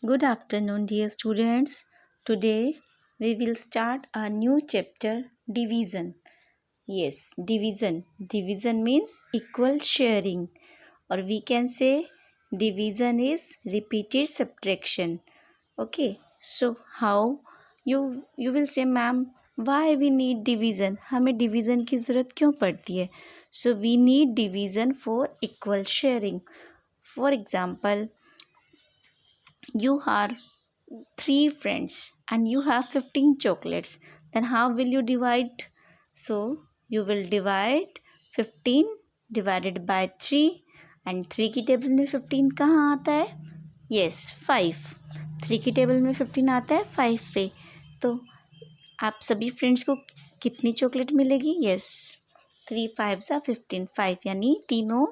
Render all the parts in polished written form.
Good afternoon, dear students. Today we will start a new chapter, division. Yes, division. Division means equal sharing, or we can say division is repeated subtraction. Okay, so how you will say, ma'am, why we need division? हमें division की ज़रूरत क्यों पड़ती है? So we need division for equal sharing. For example, you are three friends and you have 15 chocolates, then how will you divide? So you will divide 15 divided by 3, and 3 की table में 15 कहाँ आता है? यस 5. 3 की table में 15 आता है 5 पे. तो आप सभी फ्रेंड्स को कितनी चॉकलेट मिलेगी? यस 3 5 सा 15, 5 यानी तीनों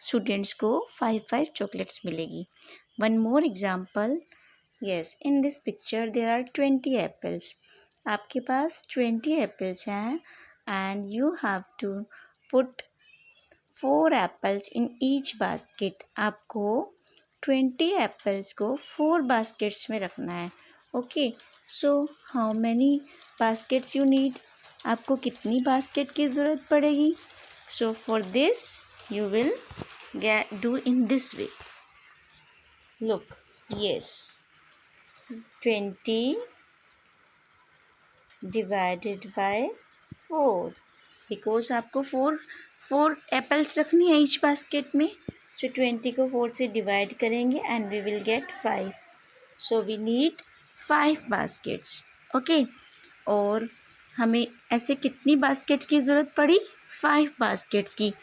स्टूडेंट्स को 5 चॉकलेट्स मिलेगी. One more example. Yes, in this picture there are 20 apples. आपके पास 20 apples हैं and you have to put 4 apples in each basket. आपको 20 apples को 4 baskets में रखना है. Okay, so how many baskets you need? आपको कितनी basket की ज़रूरत पड़ेगी? So for this you will do in this way. Look, yes. 20 divided by 4, because आपको 4 एप्पल्स रखनी है ईच बास्केट में. सो 20 को 4 से डिवाइड करेंगे and we will get 5. So we need 5 baskets. Okay, और हमें ऐसे कितनी बास्केट्स की ज़रूरत पड़ी? 5 बास्केट्स की.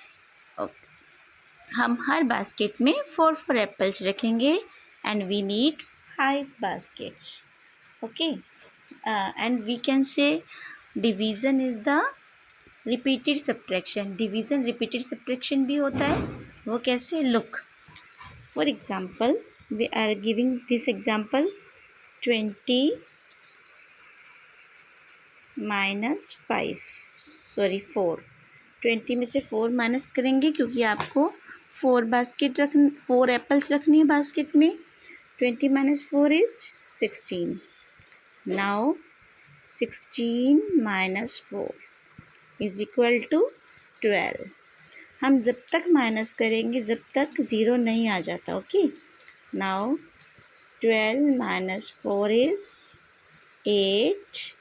हम हर बास्केट में 4 एप्पल्स रखेंगे and we need 5 baskets. Okay, and we can say division is the repeated subtraction. Division repeated subtraction भी होता है. वो कैसे? Look, for example, we are giving this example. 20 minus 5, sorry 4. 20 में से 4 माइनस करेंगे क्योंकि आपको 4 एप्पल्स रखनी है बास्केट में. 20 minus 4 is 16. Now 16 minus 4 is equal to 12. हम जब तक माइनस करेंगे जब तक ज़ीरो नहीं आ जाता. Okay, now 12 minus 4 is 8.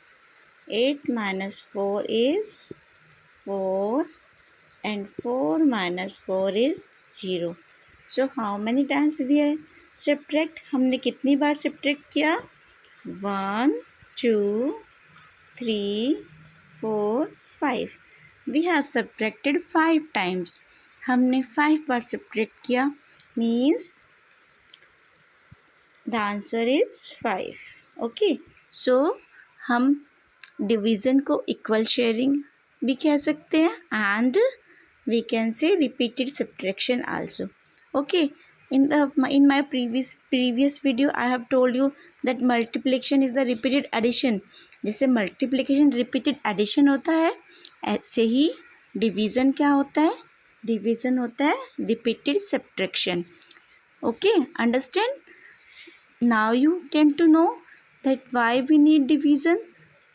8 minus 4 is 4 and 4 minus 4 is 0. So how many times we are subtract? हमने कितनी बार subtract किया? 1 2 3 4 5. We have subtracted 5 times. हमने 5 बार subtract किया, means the answer is 5. Okay, so हम division को equal sharing भी कह सकते हैं and we can say repeated subtraction also. Okay, in my previous video I have told you that multiplication is the repeated addition. जैसे multiplication repeated addition होता है, ऐसे ही division क्या होता है? Division होता है repeated subtraction. Okay, understand? Now you came to know that why we need division.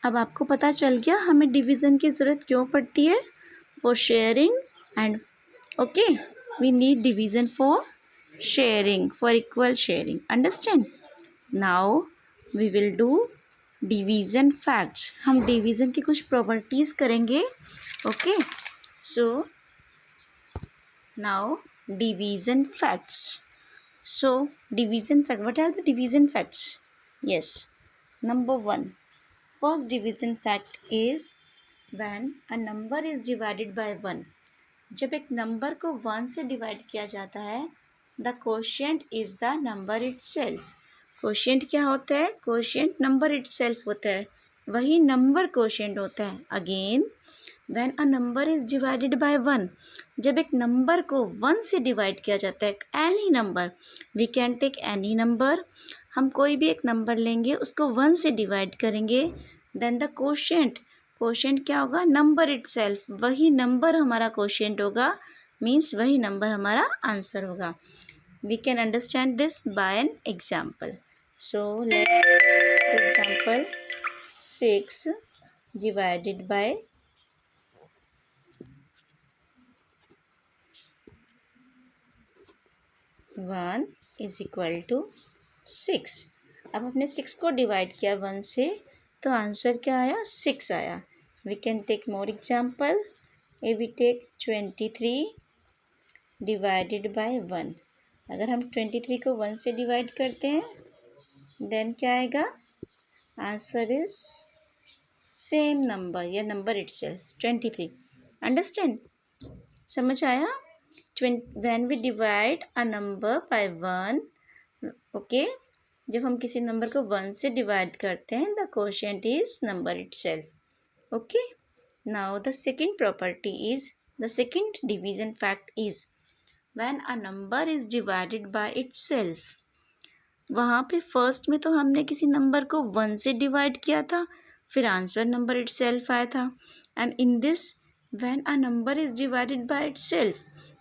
अब आपको पता चल गया हमें division की ज़रूरत क्यों पड़ती है. For sharing and okay, we need division for sharing, for equal sharing. Understand? Now we will do division facts. हम division की कुछ properties करेंगे. Okay, so now division facts. So division fact, what are the division facts? Yes, number 1, first division fact is when a number is divided by 1. जब एक number को 1 से divide किया जाता है, the quotient is the number itself. Quotient क्या होता है? कोशेंट नंबर इटसेल्फ होता है, वही नंबर कोशेंट होता है. Again, when a number is divided by 1, जब एक नंबर को 1 से डिवाइड किया जाता है, any number, we can take any number, हम कोई भी एक नंबर लेंगे उसको 1 से डिवाइड करेंगे, देन द कोशेंट क्या होगा? नंबर इटसेल्फ, वही नंबर हमारा कोशेंट होगा, मीन्स वही नंबर हमारा आंसर होगा. We can understand this by an example. So let's, for example, 6 divided by 1 is equal to 6. अब हमने 6 को डिवाइड किया 1 से, तो आंसर क्या आया? 6 आया. We can take more example. If we take 23 divided by 1. अगर हम 23 को 1 से डिवाइड करते हैं देन क्या आएगा? आंसर इज सेम नंबर या नंबर इटसेल्फ 23. अंडरस्टैंड? समझ आया? When we divide a number by 1, okay, जब हम किसी नंबर को 1 से डिवाइड करते हैं the quotient is number itself. Okay, now the second property is, the second division fact is when a number is divided by itself. वहाँ पे first में तो हमने किसी नंबर को 1 से डिवाइड किया था, फिर आंसर नंबर इटसेल्फ आया था. And in this when a number is divided by itself,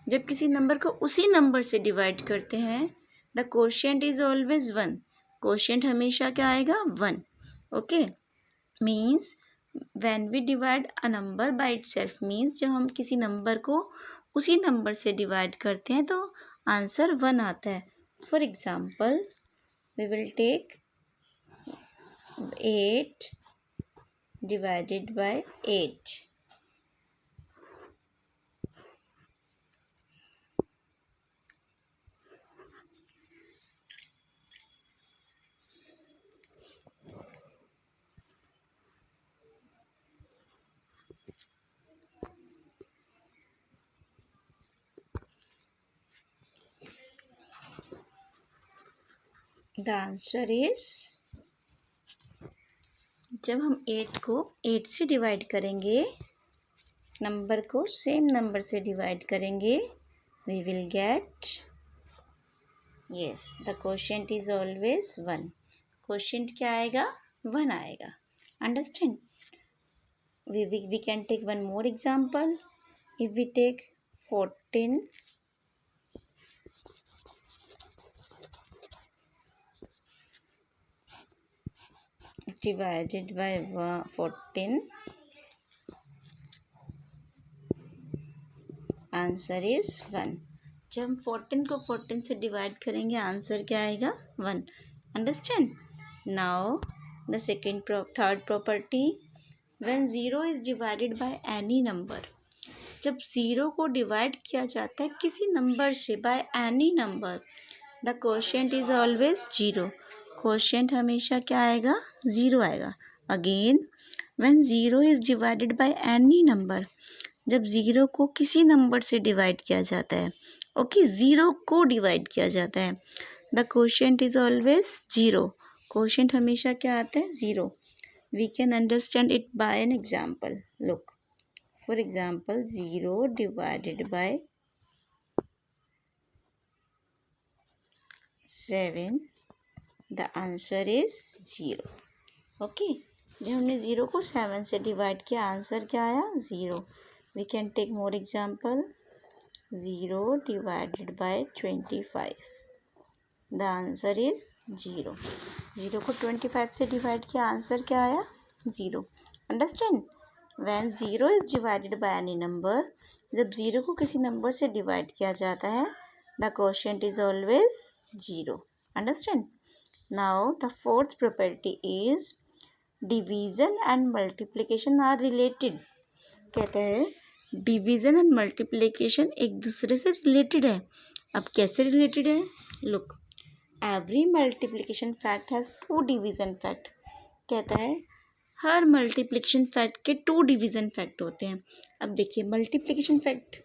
जब किसी नंबर को उसी नंबर से डिवाइड करते हैं the quotient is always 1. Quotient हमेशा क्या आएगा? 1. Okay, means when we divide a number by itself means जब हम किसी नंबर को उसी नंबर से डिवाइड करते हैं तो आंसर 1 आता है. For example we will take 8 divided by 8. The answer is, जब हम 8 को 8 से डिवाइड करेंगे, नंबर को सेम नंबर से डिवाइड करेंगे, we will get, yes, the quotient is always 1. Quotient क्या आएगा? 1 आएगा. Understand? We can take one more example. If we take 14 divided by 14, answer is 1. जब हम 14 को 14 से डिवाइड करेंगे आंसर क्या आएगा? 1. Understand? Now the third property, when 0 is divided by any number. जब 0 को डिवाइड किया जाता है किसी नंबर से bye any number, the quotient is always 0. Quotient हमेशा क्या आएगा? 0 आएगा. Again when 0 is divided by any number, जब 0 को किसी नंबर से डिवाइड किया जाता है, ओके, 0 को डिवाइड किया जाता है, the quotient is always 0. Quotient हमेशा क्या आता है? 0. We can understand it by an example. Look, for example 0 divided by 7, the answer is 0. Okay, जब हमने 0 को 7 से डिवाइड किया आंसर क्या आया? 0. We can take more example. 0 divided by 25, the answer is 0. 0 को 25 से डिवाइड किया आंसर क्या आया? 0. Understand? When 0 is divided by any number, जब 0 को किसी नंबर से डिवाइड किया जाता है the quotient is always 0. Understand? Now the fourth property is division and multiplication are related. कहता है डिवीजन एंड मल्टीप्लिकेशन एक दूसरे से रिलेटेड है. अब कैसे रिलेटेड है? Look, every multiplication fact has 2 division fact. कहता है हर मल्टीप्लिकेशन फैक्ट के 2 डिवीजन फैक्ट होते हैं. अब देखिए मल्टीप्लिकेशन फैक्ट,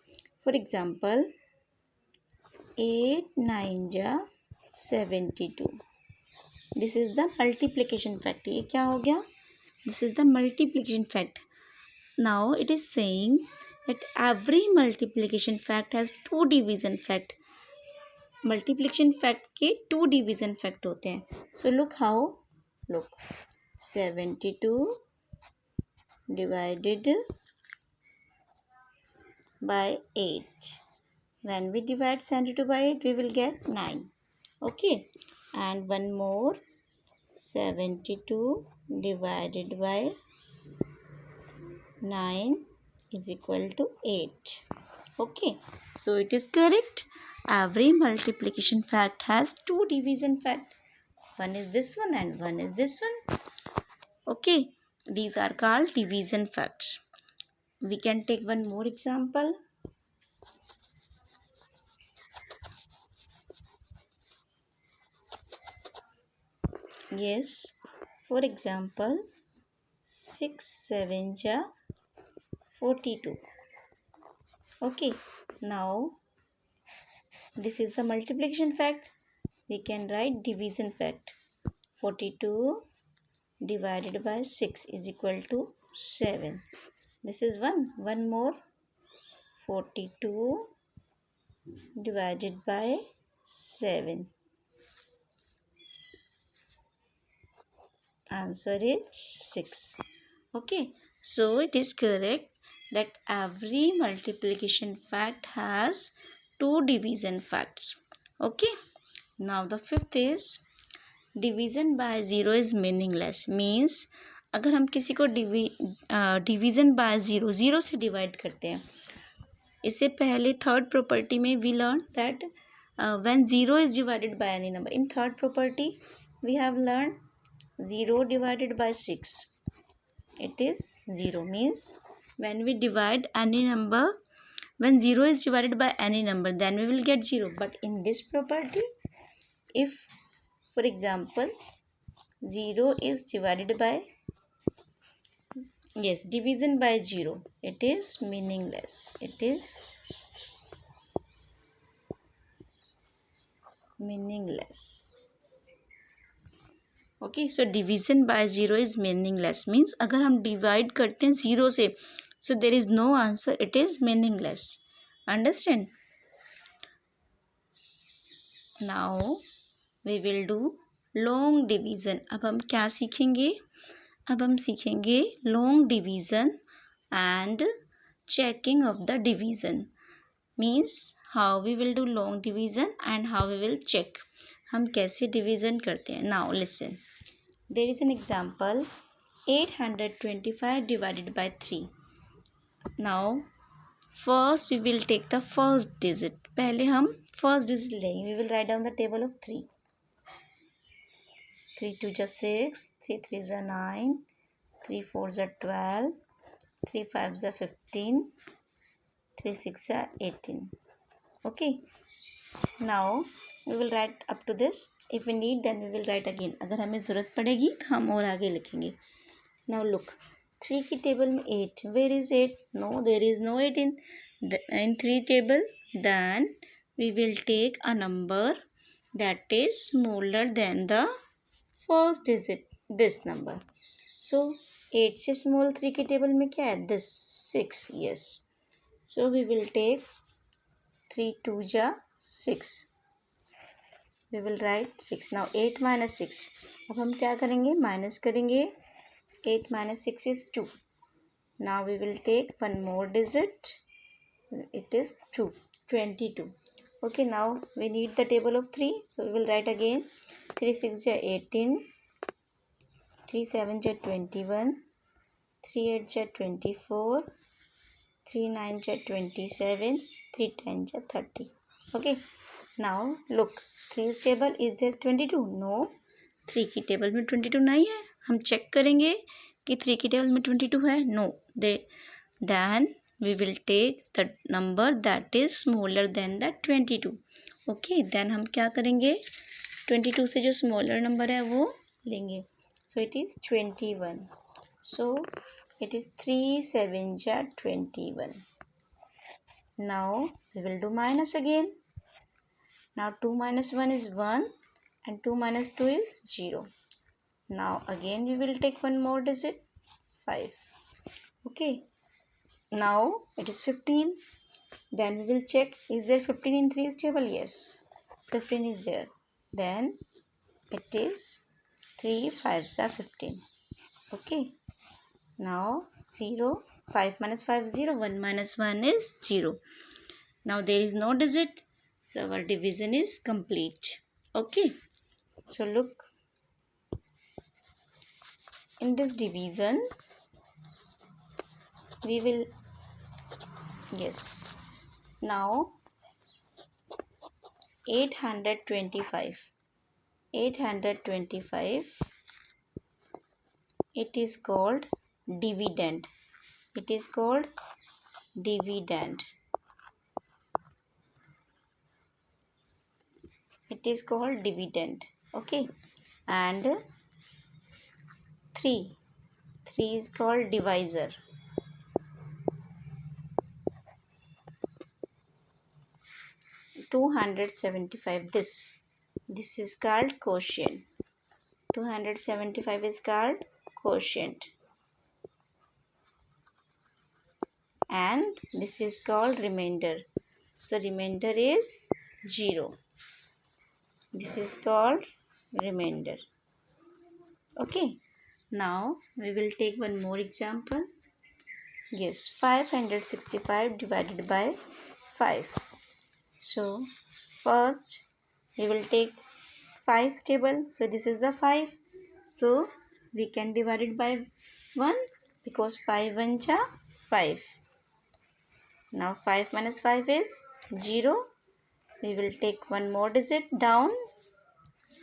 फॉर एग्जांपल 8 9 जा 72, this is the multiplication fact. ये क्या हो गया? This is the multiplication fact. Now it is saying that every multiplication fact has 2 division fact. Multiplication fact के 2 डिवीजन फैक्ट होते हैं. So look how, look 72 divided by 8. When we divide 72 by 8 we will get 9. Okay, and one more, 72 divided by 9 is equal to 8. Okay, so it is correct. Every multiplication fact has two division fact. One is this one and one is this one. Okay, these are called division facts. We can take one more example. Yes, for example, 6 7 ja 42. Okay, now this is the multiplication fact. We can write division fact. 42 divided by 6 is equal to 7. This is one more. 42 divided by 7. Answer is 6. Okay, so it is correct that every multiplication fact has two division facts. Okay, now the fifth is division by zero is meaningless. Means अगर हम किसी को division by zero से divide करते हैं, इससे पहले third property में we learn that when zero is divided by any number. In third property we have learn 0 divided by 6, it is 0. Means when we divide any number, when 0 is divided by any number, then we will get 0. But in this property, if for example 0 is divided by, yes, division by 0, it is meaningless. It is meaningless. Okay, so division by zero is meaningless. Means अगर हम divide करते हैं zero से, so there is no answer, it is meaningless. Understand. Now we will do long division. अब हम क्या सीखेंगे? अब हम सीखेंगे long division and checking of the division. Means how we will do long division and how we will check. हम कैसे division करते हैं. Now listen. There is an example 825 divided by 3. Now first we will take the first digit. पहले हम first digit लेंगे. We will write down the table of 3. 3 2 is 6, 3 3 is 9, 3 4 is 12, 3 5 is 15, 3 6 is 18. Okay. Now we will write up to this. If we need, then we will write again. अगर हमें ज़रूरत पड़ेगी तो हम और आगे लिखेंगे. Now look, 3 की टेबल में 8. Where is 8? No, there is no 8 in 3 table. Then we will take a number that is smaller than the first digit, this number. So 8 से small 3 की टेबल में क्या है? This 6. Yes. So we will take 3 2 ja 6. We will write 6. Now 8 minus 6. अब हम क्या करेंगे? Minus करेंगे. 8 minus 6 is 2. Now we will take one more digit. It is 2. 22. Okay, now we need the table of 3. So we will write again. 3 6 ja 18. 3 7 ja 21. 3 8 ja 24. 3 9 ja 27. 3 10 ja 30. Okay. Now look, 3's table is there 22? No, 3 की table में 22 नहीं है. हम check करेंगे कि 3 की table में 22 है. No, then we will take the number that is smaller than the 22. Okay, then हम क्या करेंगे? 22 से जो smaller number है वो लेंगे. So it is 21. So it is 3 7 ja 21. Now we will do minus again. Now 2 minus 1 is 1 and 2 minus 2 is 0. Now again we will take one more digit, 5. Okay. Now it is 15. Then we will check, is there 15 in 3's table? Yes, 15 is there. Then it is 3 5s are 15. Okay. Now 0, 5 minus 5 is 0, 1 minus 1 is 0. Now there is no digit. So our division is complete. Okay. So look, in this division we will, yes, now 825, it is called dividend. It is called dividend. It is called dividend. Okay. And 3 is called divisor. 275, this is called quotient. 275 is called quotient. And this is called remainder. So remainder is 0. This is called remainder. Okay. Now we will take one more example. Yes, 565 divided by 5. So first we will take 5 table. So this is the 5. So we can divide it by 1 because 5 1 ja 5. Now 5 minus 5 is 0. We will take one more digit down.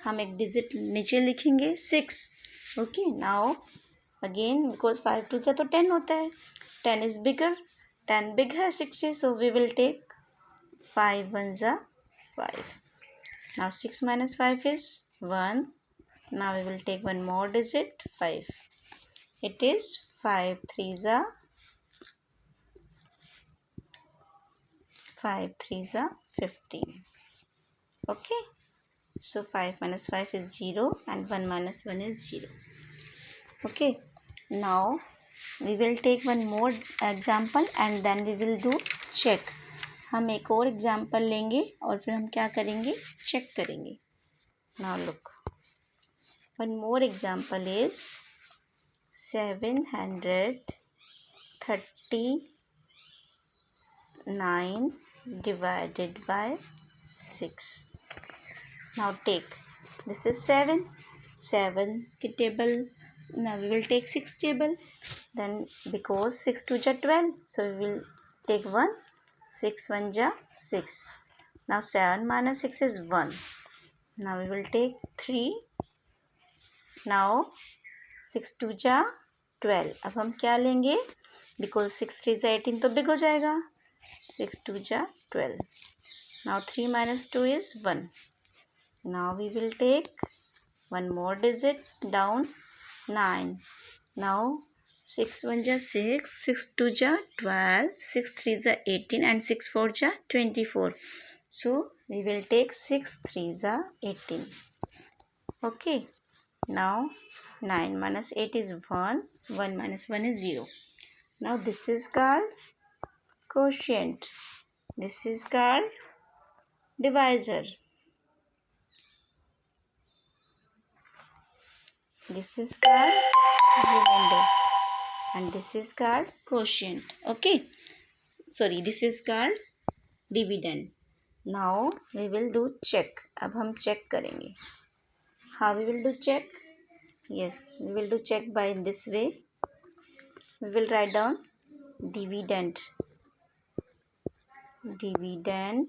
हम एक digit नीचे लिखेंगे 6. Okay. Now again because 5 2 से तो 10 होता है. 10 is bigger. 10 big है 6 से. So we will take 5 1 ja 5. Now 6 minus 5 is 1. Now we will take one more digit 5. It is 5 3 ja 15. Okay. So 5 minus 5 is 0 and 1 minus 1 is 0. Okay. Now we will take one more example and then we will do check. हम एक और example लेंगे और फिर हम क्या करेंगे, check करेंगे. Now look, one more example is 739 divided by 6. Now take, this is 7 की table. Now we will take 6 table. Then because 6 2 ja 12, so we will take 1. 6 1 ja 6. Now 7 minus 6 is 1. Now we will take 3. Now 6 2 ja 12. अब हम क्या लेंगे, because 6 3 जा 18 तो big हो जाएगा. 6 2 ja 12. Now 3 minus 2 is 1. Now we will take one more digit down 9. Now 6 1 ja 6, 6 2 ja 12, 6 3 ja 18 and 6 4 ja 24. So we will take 6 3 ja 18. Okay. Now 9 minus 8 is 1. 1 minus 1 is 0. Now this is called quotient. This is called divisor. This is called remainder. And this is called quotient. Okay. Sorry, this is called dividend. Now we will do check. अब हम check करेंगे. How we will do check? Yes, we will do check by this way. We will write down dividend. Dividend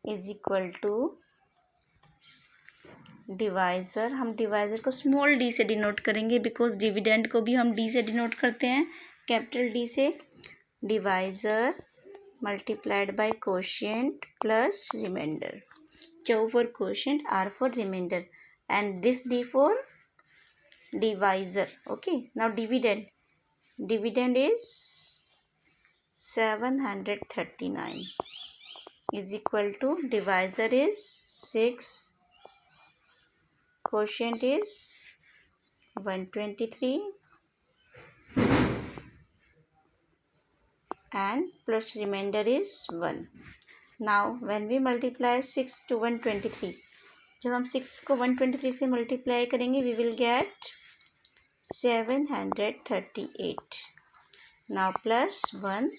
is equal to divisor. हम divisor को small D से denote करेंगे because dividend को भी हम डी से denote करते हैं, कैपिटल डी से. Divisor multiplied by quotient plus remainder. Q for quotient, R for remainder and this D for divisor. Okay. Now dividend is 739 is equal to divisor is 6, quotient is 123 and plus remainder is 1. Now when we multiply 6 to 123, जब हम 6 को 123 से multiply करेंगे we will get 738. Now plus 1,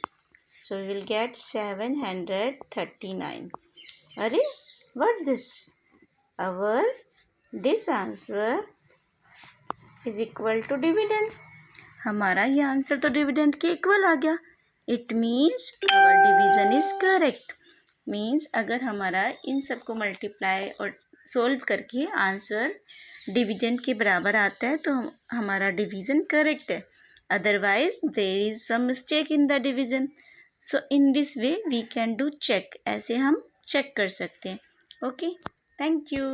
so we will get 739. Arey, what this? Our this answer is equal to dividend. हमारा ये आंसर तो dividend के इक्वल आ गया। It means our division is correct. Means अगर हमारा इन सबको मल्टीप्लाई और सोल्व करके आंसर डिविडेंड के बराबर आता है तो हमारा डिवीज़न करेक्ट है। Otherwise there is some mistake in the division. So in this way we can do check. ऐसे हम चेक कर सकते हैं। Okay, thank you.